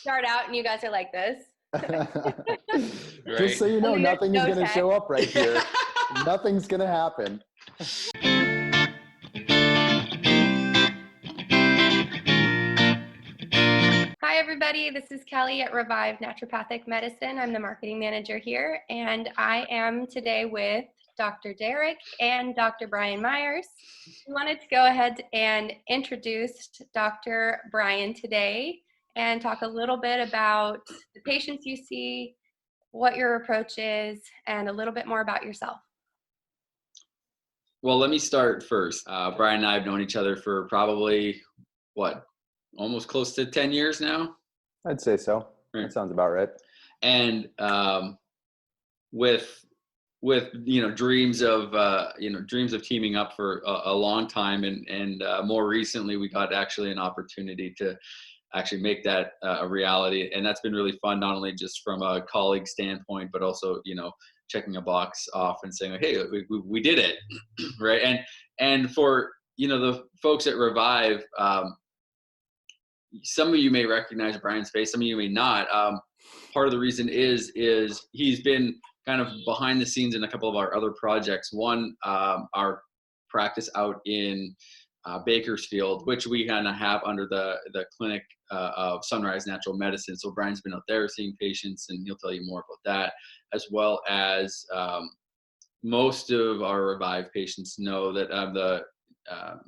start out and you guys are like this. Just so you know, nothing is going to show up right here. Nothing's going to happen. Hi, everybody. This is Kelly at Revive Naturopathic Medicine. I'm the marketing manager here, and I am today with Dr. Derek and Dr. Brian Myers. We wanted to go ahead and introduce Dr. Brian today and talk a little bit about the patients you see, what your approach is, and a little bit more about yourself. Well, let me start first. Brian and I have known each other for probably, almost close to 10 years now? I'd say so. Right. That sounds about right. And with dreams of teaming up for a long time, and more recently we got actually an opportunity to actually make that a reality, and that's been really fun, not only just from a colleague standpoint, but also checking a box off and saying, hey, we did it. Right. And for the folks at Revive, some of you may recognize Brian's face, some of you may not. Part of the reason is he's been kind of behind the scenes in a couple of our other projects. One, our practice out in Bakersfield, which we kind of have under the clinic of Sunrise Natural Medicine. So Brian's been out there seeing patients, and he'll tell you more about that, as well as most of our Revive patients know that I'm the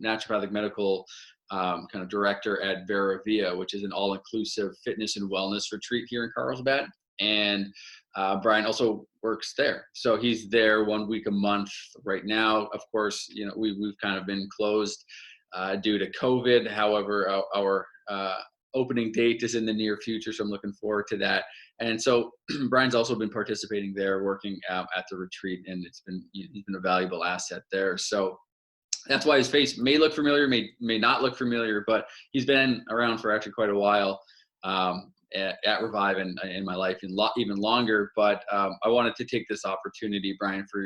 naturopathic medical kind of director at Vera Via, which is an all-inclusive fitness and wellness retreat here in Carlsbad. And Brian also works there. So he's there 1 week a month right now. Of course, we've kind of been closed due to COVID. However, our opening date is in the near future, so I'm looking forward to that. And so Brian's also been participating there, working at the retreat, and he's been a valuable asset there. So that's why his face may look familiar, may not look familiar, but he's been around for actually quite a while at Revive and in my life, and even longer. But I wanted to take this opportunity, Brian, for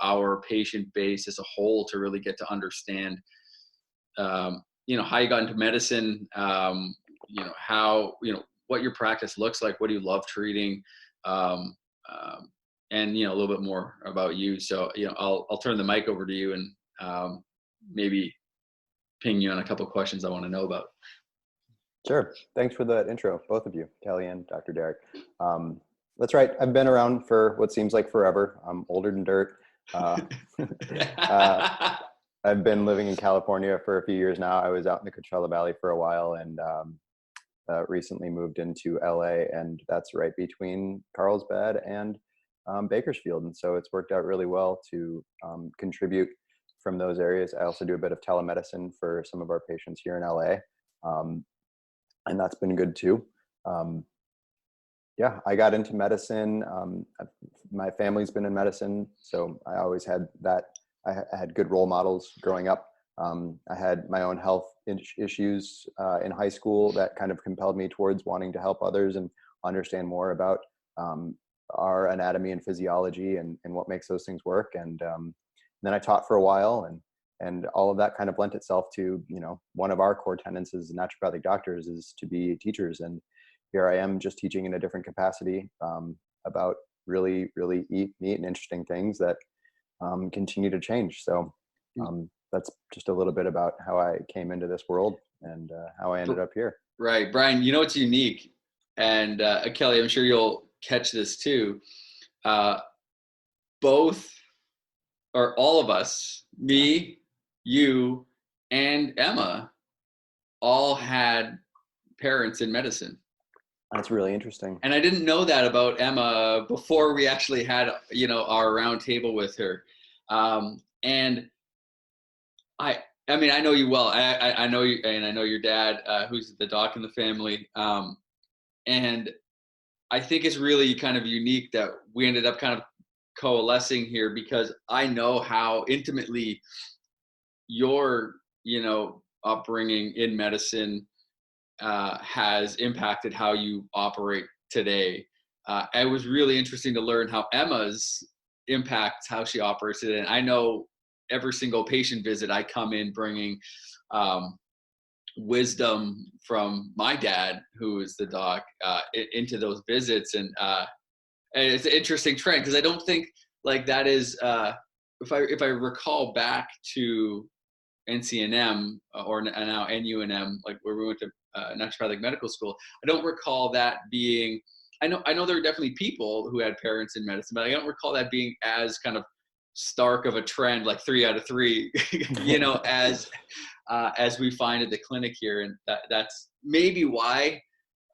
our patient base as a whole to really get to understand, how you got into medicine, how what your practice looks like, what do you love treating, and a little bit more about you. So I'll turn the mic over to you and maybe ping you on a couple of questions I want to know about. Sure. Thanks for that intro, both of you, Kelly and Dr. Derek. That's right. I've been around for what seems like forever. I'm older than dirt. I've been living in California for a few years now. I was out in the Coachella Valley for a while, and recently moved into LA, and that's right between Carlsbad and Bakersfield. And so it's worked out really well to contribute from those areas. I also do a bit of telemedicine for some of our patients here in LA. And that's been good too. I got into medicine. My family's been in medicine, so I always had that. I had good role models growing up. I had my own health issues in high school that kind of compelled me towards wanting to help others and understand more about our anatomy and physiology and what makes those things work. And then I taught for a while, and all of that kind of lent itself to, one of our core tenets as naturopathic doctors is to be teachers. And here I am just teaching in a different capacity about really, really neat and interesting things that continue to change. So that's just a little bit about how I came into this world and how I ended up here. Right. Brian, it's unique. And Kelly, I'm sure you'll catch this too. Both, or all of us, me, you, and Emma, all had parents in medicine. That's really interesting. And I didn't know that about Emma before we actually had, our round table with her. And I know you well. I know you, and I know your dad, who's the doc in the family. And I think it's really kind of unique that we ended up kind of coalescing here, because I know how intimately your, upbringing in medicine has impacted how you operate today. It was really interesting to learn how Emma's impacts how she operates today. And I know every single patient visit I come in bringing wisdom from my dad, who is the doc, into those visits. And it's an interesting trend, because I don't think like that is, if I recall back to NCNM, or now NUNM, like where we went to naturopathic medical school, I don't recall that being, I know there were definitely people who had parents in medicine, but I don't recall that being as kind of stark of a trend, like 3 out of 3, as we find at the clinic here. And that's maybe why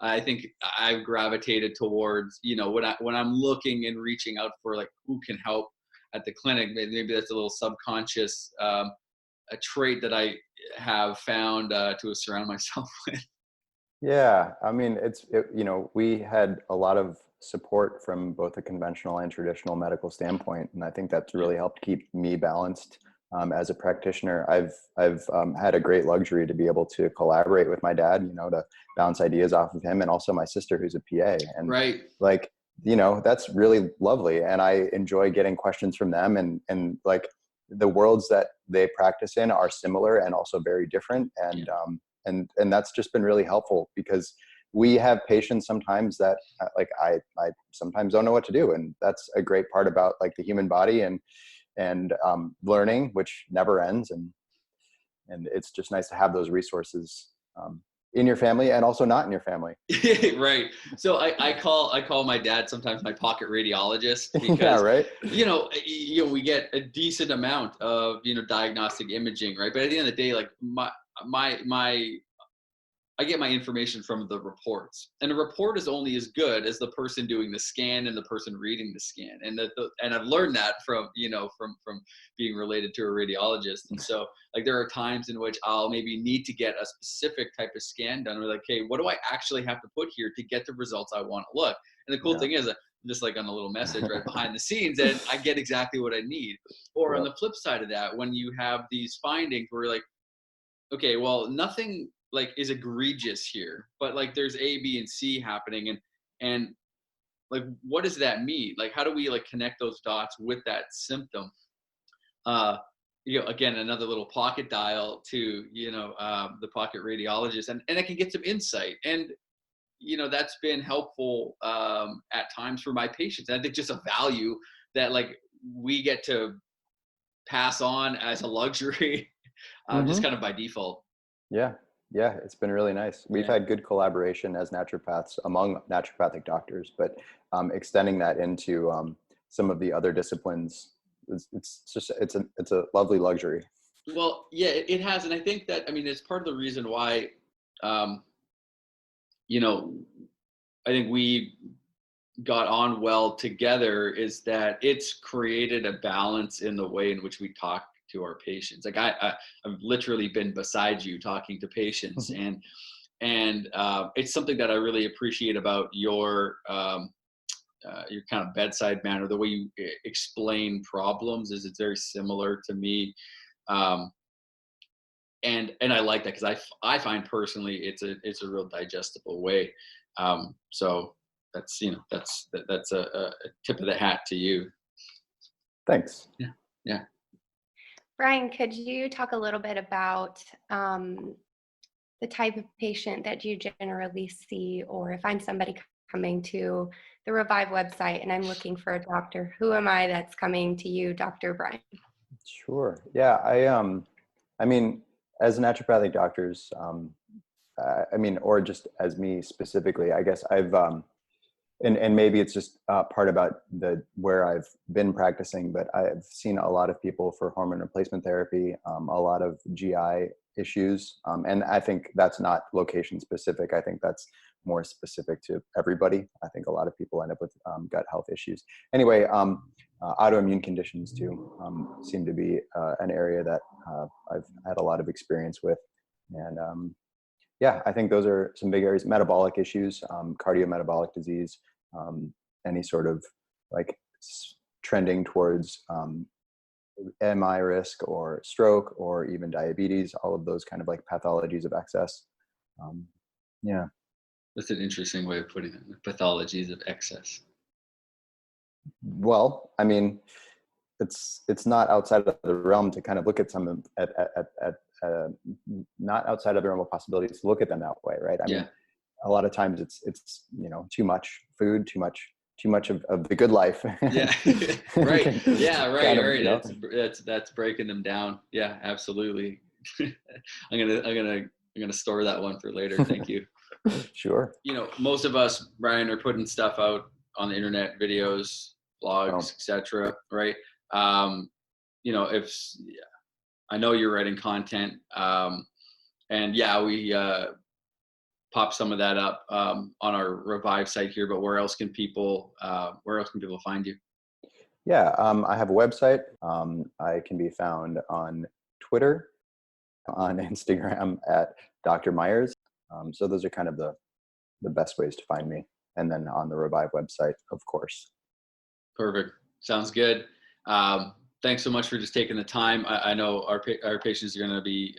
I think I've gravitated towards, when I'm looking and reaching out for like who can help at the clinic, maybe that's a little subconscious, a trait that I have found to surround myself with. Yeah, I mean, we had a lot of support from both a conventional and traditional medical standpoint, and I think that's really helped keep me balanced as a practitioner. I've had a great luxury to be able to collaborate with my dad, to bounce ideas off of him, and also my sister, who's a PA, and Right. like, that's really lovely, and I enjoy getting questions from them, and like the worlds that they practice in are similar and also very different, and and that's just been really helpful, because we have patients sometimes that like I sometimes don't know what to do, and that's a great part about like the human body and learning, which never ends, and it's just nice to have those resources in your family and also not in your family. Right. So I call my dad sometimes my pocket radiologist, because Yeah, right. we get a decent amount of diagnostic imaging, right? But at the end of the day, like my I get my information from the reports, and a report is only as good as the person doing the scan and the person reading the scan. And and I've learned that from from being related to a radiologist. And so like there are times in which I'll maybe need to get a specific type of scan done, or like, hey, what do I actually have to put here to get the results I want to look? And the cool thing is, just like on a little message right behind the scenes, and I get exactly what I need. Or on the flip side of that, when you have these findings where you're like, okay, well, nothing like is egregious here, but like there's A, B, and C happening, and like what does that mean? Like how do we like connect those dots with that symptom? Again, another little pocket dial to the pocket radiologist, and I can get some insight, and that's been helpful at times for my patients. And I think just a value that like we get to pass on as a luxury, just kind of by default. Yeah. Yeah, it's been really nice. We've had good collaboration as naturopaths among naturopathic doctors, but extending that into some of the other disciplines, it's a lovely luxury. Well, yeah, it has, and I think that, I mean, it's part of the reason why, um, I think we got on well together, is that it's created a balance in the way in which we talk to our patients. Like I've literally been beside you talking to patients, and it's something that I really appreciate about your kind of bedside manner. The way you explain problems is it's very similar to me, and I like that, because I find personally it's a real digestible way. So that's that's a tip of the hat to you. Thanks. Yeah. Brian, could you talk a little bit about the type of patient that you generally see, or if I'm somebody coming to the Revive website and I'm looking for a doctor, who am I that's coming to you, Dr. Brian? Sure. Yeah. I mean, as naturopathic doctors, I mean, or just as me specifically, I guess I've, and maybe it's just part about where I've been practicing, but I've seen a lot of people for hormone replacement therapy, a lot of GI issues. And I think that's not location specific. I think that's more specific to everybody. I think a lot of people end up with gut health issues. Anyway, autoimmune conditions too seem to be an area that I've had a lot of experience with. And yeah, I think those are some big areas. Metabolic issues, cardiometabolic disease, any sort of like trending towards MI risk or stroke or even diabetes, all of those kind of like pathologies of excess. Yeah. That's an interesting way of putting it. Pathologies of excess. Well, I mean, it's not outside of the realm to kind of look at some at not outside of the realm of possibilities to look at them that way, right? I mean, a lot of times it's too much food, too much of the good life. Yeah. Right. Yeah. Right. Kind of, Right. That's breaking them down. Yeah. Absolutely. I'm gonna store that one for later. Thank you. Sure. Most of us, Brian, are putting stuff out on the internet, videos, blogs, etc. Right. If I know you're writing content, and we pop some of that up on our Revive site here. But where else can people find you? Yeah, I have a website. I can be found on Twitter, on Instagram at Dr. Myers. So those are kind of the best ways to find me. And then on the Revive website, of course. Perfect. Sounds good. Thanks so much for just taking the time. I know our patients are going to be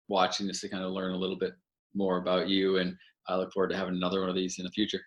watching this to kind of learn a little bit more about you, and I look forward to having another one of these in the future.